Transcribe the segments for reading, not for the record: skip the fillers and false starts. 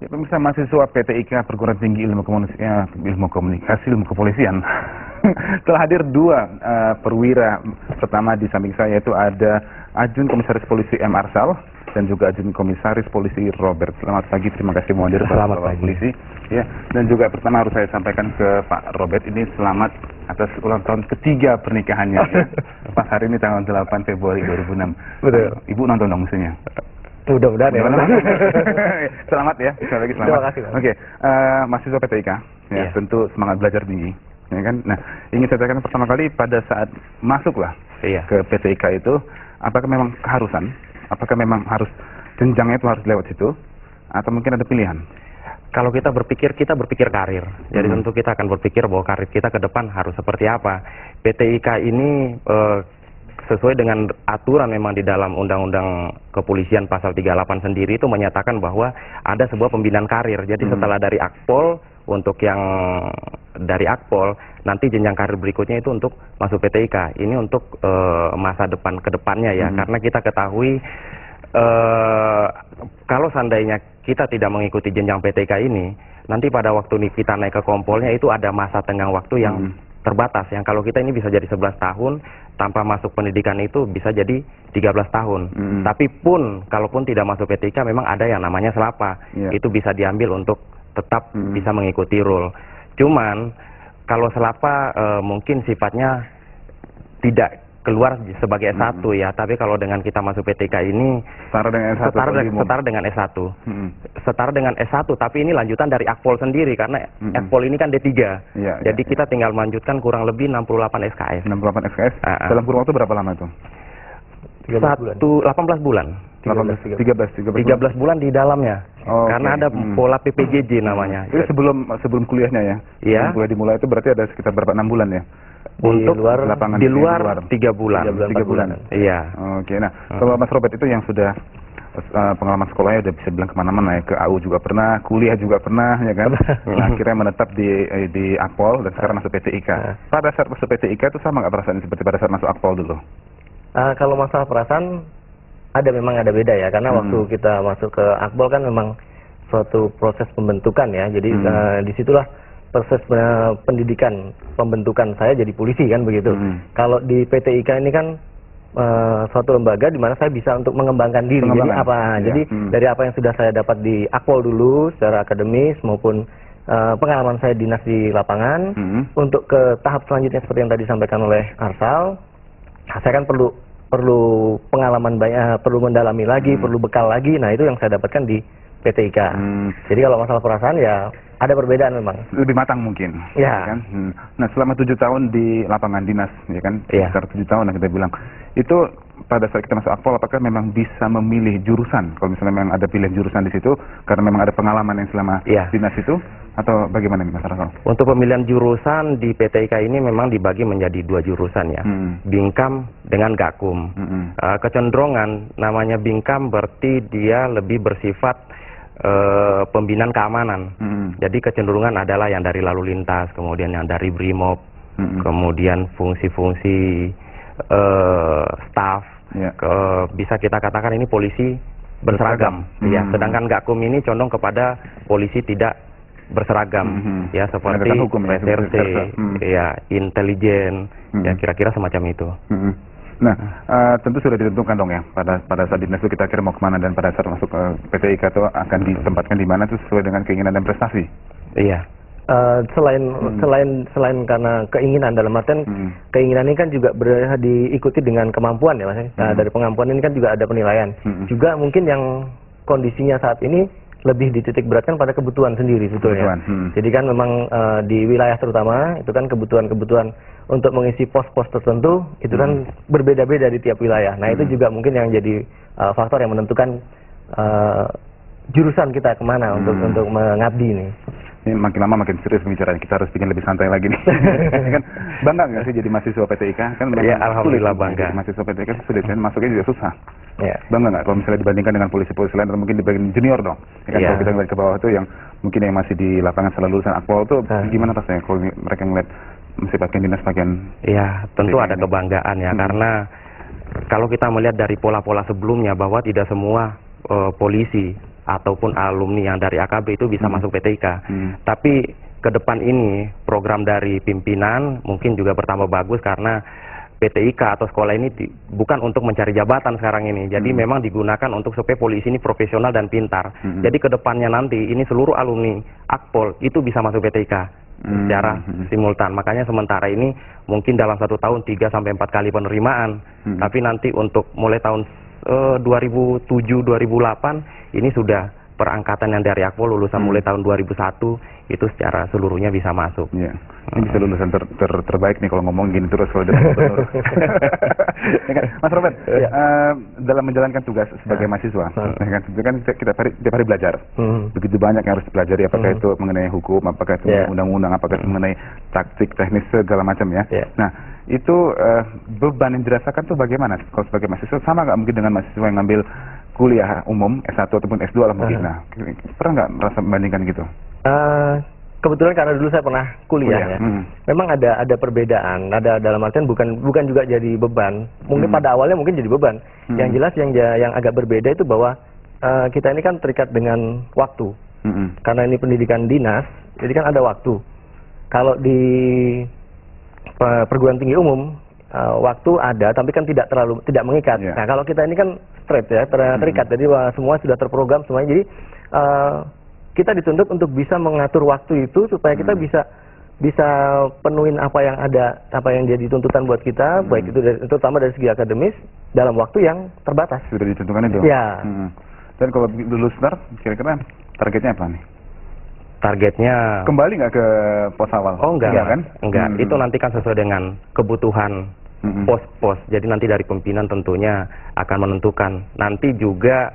Ya, pemirsa mahasiswa PTIK Perguruan Tinggi Ilmu Komunikasi, Ilmu Kepolisian telah hadir dua perwira. Pertama di samping saya itu ada Ajun Komisaris Polisi M. Arsal dan juga Ajun Komisaris Polisi Robert. Selamat pagi, terima kasih mau hadir Selamat Bapak pagi. Polisi. Ya, dan juga pertama harus saya sampaikan ke Pak Robert ini selamat atas ulang tahun ketiga pernikahannya. Ya. Pas hari ini tanggal 8 Februari 2006. Betul. Ibu nonton dong musuhnya. Mudah-mudahan ya. Selamat ya, sekali lagi selamat. Terima kasih. Oke, mahasiswa PTIK, ya, Iya. tentu semangat belajar tinggi, ya kan? Nah, ingin saya tanyakan pertama kali pada saat masuklah Iya. ke PTIK itu, apakah memang keharusan? Apakah memang harus jenjangnya itu harus lewat situ, atau mungkin ada pilihan? Kalau kita berpikir karir. Jadi tentu kita akan berpikir bahwa karir kita ke depan harus seperti apa. PTIK ini sesuai dengan aturan memang di dalam Undang-Undang Kepolisian pasal 38 sendiri itu menyatakan bahwa ada sebuah pembinaan karir. Jadi setelah dari Akpol, untuk yang dari Akpol, nanti jenjang karir berikutnya itu untuk masuk PTIK. Ini untuk masa depan ke depannya ya. Karena kita ketahui kalau seandainya kita tidak mengikuti jenjang PTIK ini, nanti pada waktu kita naik ke kompolnya itu ada masa tenggang waktu yang terbatas. Yang kalau kita ini bisa jadi 11 tahun, tanpa masuk pendidikan itu bisa jadi 13 tahun. Tapi pun, kalaupun tidak masuk PTIK, memang ada yang namanya selapa. Itu bisa diambil untuk tetap bisa mengikuti rule. Cuman, kalau selapa mungkin sifatnya tidak keluar sebagai S1 ya, tapi kalau dengan kita masuk PTIK ini Setara dengan S1. setara dengan S1. Setara dengan S1, tapi ini lanjutan dari Akpol sendiri karena Akpol ini kan D3. Jadi kita tinggal melanjutkan kurang lebih 68 SKS. 68 SKS. Dalam kurun waktu berapa lama itu? 18 bulan. 13 bulan di dalamnya. Karena ada pola PPJJ namanya. Itu sebelum kuliahnya ya? Iya. Sebelum kuliah dimulai itu berarti ada sekitar berapa, 6 bulan ya? Untuk lapangan di luar 3 bulan. 3 bulan. Iya. Oke, nah kalau Mas Robert itu yang sudah pengalaman sekolahnya udah bisa bilang kemana-mana ya, ke AU juga pernah, kuliah juga pernah ya kan. Nah, akhirnya menetap di Akpol dan sekarang masuk PTIK. Pada saat masuk PTIK itu sama nggak perasaan seperti pada saat masuk Akpol dulu? Kalau masalah perasaan memang ada beda ya, karena waktu kita masuk ke Akpol kan memang suatu proses pembentukan ya. Jadi disitulah proses pembentukan saya jadi polisi kan begitu. Kalau di PTIK ini kan suatu lembaga di mana saya bisa untuk mengembangkan diri. Jadi apa? Jadi dari apa yang sudah saya dapat di Akpol dulu secara akademis maupun pengalaman saya dinas di lapangan, untuk ke tahap selanjutnya seperti yang tadi disampaikan oleh Arsal, saya kan perlu pengalaman banyak, perlu mendalami lagi, perlu bekal lagi. Nah, itu yang saya dapatkan di PTIK. Jadi kalau masalah perasaan ya ada perbedaan memang. Lebih matang mungkin. Ya. Kan? Nah, selama 7 tahun di lapangan dinas, ya kan? Sekitar 7 tahun lah kita bilang. Itu pada saat kita masuk Akpol, apakah memang bisa memilih jurusan? Kalau misalnya memang ada pilihan jurusan di situ, karena memang ada pengalaman yang selama dinas itu, atau bagaimana nih Mas Arsal? Untuk pemilihan jurusan di PTIK ini memang dibagi menjadi 2 jurusan ya, Bingkam dengan Gakum. Kecenderungan namanya Bingkam berarti dia lebih bersifat pembinaan keamanan. Jadi kecenderungan adalah yang dari lalu lintas, kemudian yang dari Brimob, kemudian fungsi-fungsi staff. Bisa kita katakan ini polisi berseragam. Ya, sedangkan Gakum ini condong kepada polisi tidak berseragam, ya seperti reserse, ya intelijen, ya kira-kira semacam itu. Nah, tentu sudah ditentukan dong ya pada saat dinas itu kita kira mau kemana, dan pada saat masuk ke PTIK itu akan ditempatkan di mana itu sesuai dengan keinginan dan prestasi. Iya. Selain karena keinginan, dalam artian keinginan ini kan juga diikuti dengan kemampuan ya Mas. Nah, dari pengampuan ini kan juga ada penilaian. Juga mungkin yang kondisinya saat ini lebih dititik beratkan pada kebutuhan sendiri sebetulnya. Jadi kan memang di wilayah terutama itu kan kebutuhan untuk mengisi pos-pos tertentu itu kan berbeda-beda di tiap wilayah. Nah, itu juga mungkin yang jadi faktor yang menentukan jurusan kita kemana untuk mengabdi ini. Ini makin lama makin serius pembicaraan, kita harus bikin lebih santai lagi nih. Kan bangga nggak sih jadi mahasiswa PTIK? Kan ya, alhamdulillah bangga. Mahasiswa PTIK sulit kan, masuknya juga susah. Ya. Bangga nggak kalau misalnya dibandingkan dengan polisi-polisi lain, atau mungkin dibandingkan junior dong? Ya kan, kalau kita ngeliat ke bawah itu yang mungkin yang masih di lapangan setelah lulusan Akpol itu gimana rasanya kalau mereka ngeliat mesti pakaian dinas, pakaian? Ya, tentu ada kebanggaan ya, karena kalau kita melihat dari pola-pola sebelumnya bahwa tidak semua polisi ataupun alumni yang dari AKB itu bisa masuk PTIK. Tapi ke depan ini program dari pimpinan mungkin juga bertambah bagus karena PTIK atau sekolah ini bukan untuk mencari jabatan sekarang ini. Jadi memang digunakan untuk supaya polisi ini profesional dan pintar. Jadi ke depannya nanti ini seluruh alumni Akpol itu bisa masuk PTIK secara simultan. Makanya sementara ini mungkin dalam 1 tahun 3 sampai 4 kali penerimaan. Tapi nanti untuk mulai tahun 2007-2008 ini sudah perangkatan yang dari Akpol lulusan mulai tahun 2001 itu secara seluruhnya bisa masuk. Iya. Ini bisa lulusan terbaik nih kalau ngomong gini terus kalau dari gubernur. Ya kan? Mas Robert, dalam menjalankan tugas sebagai mahasiswa, kan kita tiap hari belajar. Begitu banyak yang harus dipelajari, apakah itu mengenai hukum, apakah itu undang-undang, apakah itu mengenai taktik, teknis segala macam ya. Nah, itu beban yang dirasakan tuh bagaimana? Kalau sebagai mahasiswa sama nggak mungkin dengan mahasiswa yang ngambil kuliah umum S1 ataupun S2 lah mungkin. Nah, pernah nggak merasa membandingkan gitu? Kebetulan karena dulu saya pernah kuliah ya. Memang ada perbedaan. Ada dalam artian bukan juga jadi beban. Mungkin pada awalnya mungkin jadi beban. Yang jelas yang agak berbeda itu bahwa kita ini kan terikat dengan waktu. Karena ini pendidikan dinas, jadi kan ada waktu. Kalau di perguruan tinggi umum waktu ada, tapi kan tidak mengikat. Nah, kalau kita ini kan straight ya, terikat. Jadi semua sudah terprogram semuanya. Jadi kita dituntut untuk bisa mengatur waktu itu supaya kita bisa penuhin apa yang ada, apa yang jadi tuntutan buat kita, baik itu terutama dari segi akademis dalam waktu yang terbatas. Sudah ditentukan itu. Ya. Dan kalau lulus ntar, kira-kira targetnya apa nih? Targetnya kembali nggak ke pos awal? Oh enggak, kan? Enggak. Itu nanti kan sesuai dengan kebutuhan pos-pos. Jadi nanti dari pimpinan tentunya akan menentukan. Nanti juga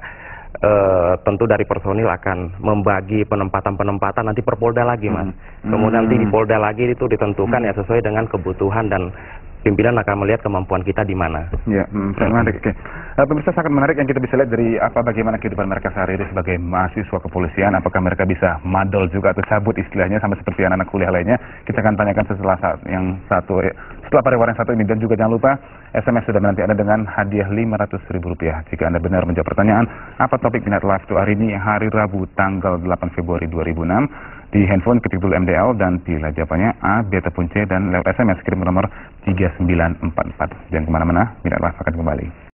tentu dari personil akan membagi penempatan nanti per Polda lagi, Mas. Kemudian nanti di Polda lagi itu ditentukan ya sesuai dengan kebutuhan dan pimpinan akan melihat kemampuan kita di mana. Ya, menarik. Oke. Pemirsa, sangat menarik yang kita bisa lihat dari bagaimana kehidupan mereka sehari-hari sebagai mahasiswa kepolisian. Apakah mereka bisa madol juga atau cabut istilahnya sama seperti anak-anak kuliah lainnya? Kita akan tanyakan setelah pariwara yang satu ini. Dan juga jangan lupa SMS sudah menanti Anda dengan hadiah Rp500.000 jika Anda benar menjawab pertanyaan apa topik Minat Live to hari ini hari Rabu tanggal 8 Februari 2006. Di handphone ketik dulu MDL dan pilih jawabannya A, B ataupun C, dan lewat SMS kirim nomor 3944. Jangan kemana-mana, Minat Live akan kembali.